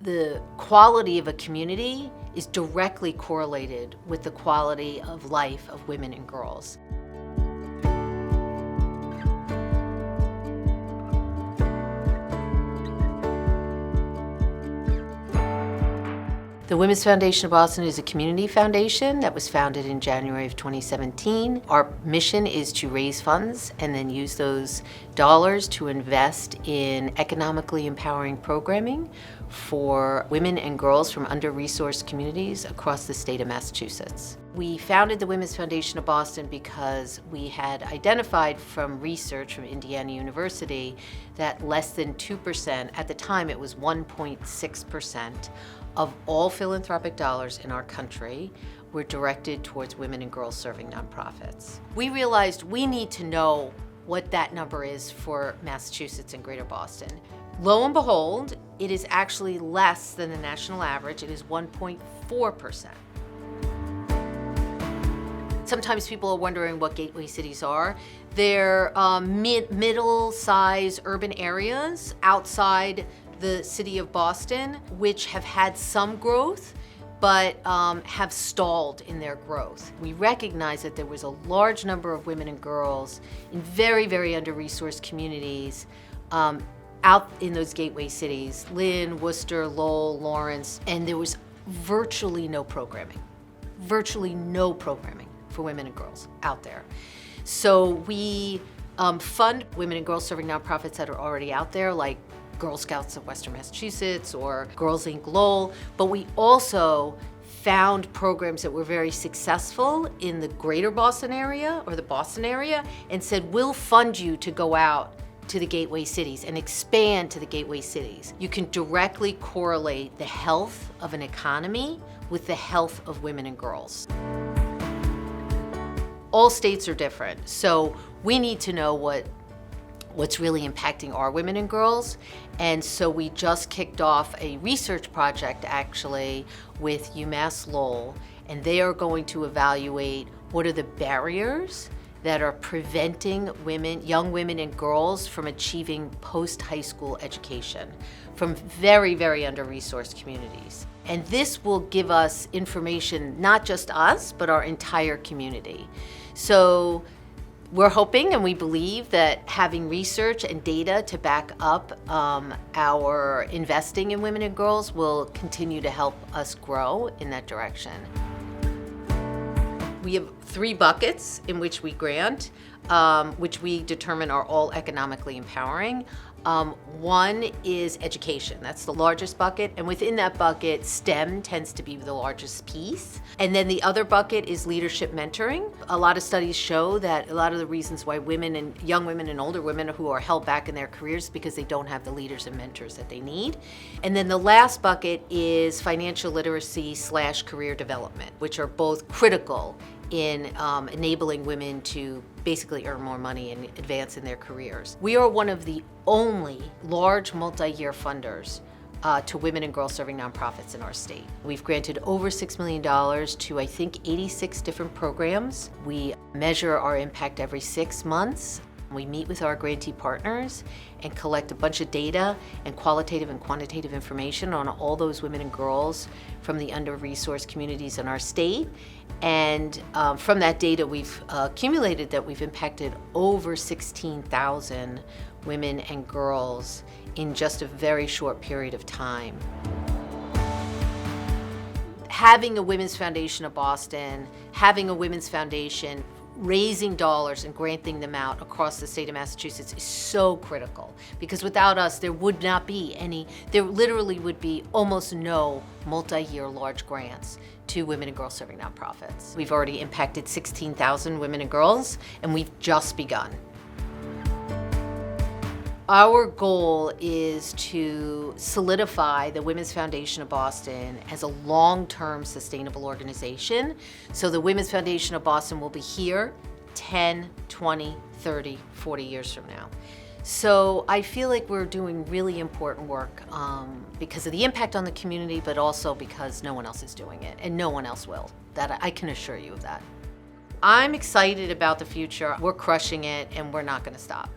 The quality of a community is directly correlated with the quality of life of women and girls. The Women's Foundation of Boston is a community foundation that was founded in January of 2017. Our mission is to raise funds and then use those dollars to invest in economically empowering programming for women and girls from under-resourced communities across the state of Massachusetts. We founded the Women's Foundation of Boston because we had identified from research from Indiana University that less than 2%, at the time it was 1.6%, of all philanthropic dollars in our country were directed towards women and girls serving nonprofits. We realized we need to know what that number is for Massachusetts and Greater Boston. Lo and behold, it is actually less than the national average. It is 1.4%. Sometimes people are wondering what gateway cities are. They're middle-sized urban areas outside the city of Boston, which have had some growth, but have stalled in their growth. We recognize that there was a large number of women and girls in very, very under-resourced communities out in those gateway cities, Lynn, Worcester, Lowell, Lawrence, and there was virtually no programming for women and girls out there. So we fund women and girls serving nonprofits that are already out there, like Girl Scouts of Western Massachusetts or Girls Inc. Lowell, but we also found programs that were very successful in the greater Boston area or the Boston area and said, we'll fund you to go out to the gateway cities and expand to the gateway cities. You can directly correlate the health of an economy with the health of women and girls. All states are different, so we need to know what's really impacting our women and girls. And so we just kicked off a research project actually with UMass Lowell, and they are going to evaluate what are the barriers that are preventing young women and girls from achieving post-high school education from very, very under-resourced communities. And this will give us information, not just us, but our entire community. So we're hoping and we believe that having research and data to back up our investing in women and girls will continue to help us grow in that direction. We have 3 buckets in which we grant, which we determine are all economically empowering. One is education, that's the largest bucket, and within that bucket, STEM tends to be the largest piece. And then the other bucket is leadership mentoring. A lot of studies show that a lot of the reasons why young women and older women who are held back in their careers is because they don't have the leaders and mentors that they need. And then the last bucket is financial literacy / career development, which are both critical in enabling women to basically earn more money and advance in their careers. We are one of the only large multi-year funders to women and girls serving nonprofits in our state. We've granted over $6 million to I think 86 different programs. We measure our impact every 6 months. We meet with our grantee partners and collect a bunch of data and qualitative and quantitative information on all those women and girls from the under-resourced communities in our state. And from that data, we've accumulated that we've impacted over 16,000 women and girls in just a very short period of time. Having a Women's Foundation of Boston, having a Women's Foundation raising dollars and granting them out across the state of Massachusetts is so critical, because without us there would not be there literally would be almost no multi-year large grants to women and girls serving nonprofits. We've already impacted 16,000 women and girls, and we've just begun. Our goal is to solidify the Women's Foundation of Boston as a long-term sustainable organization. So the Women's Foundation of Boston will be here 10, 20, 30, 40 years from now. So I feel like we're doing really important work because of the impact on the community, but also because no one else is doing it, and no one else will. That I can assure you of that. I'm excited about the future. We're crushing it, and we're not going to stop.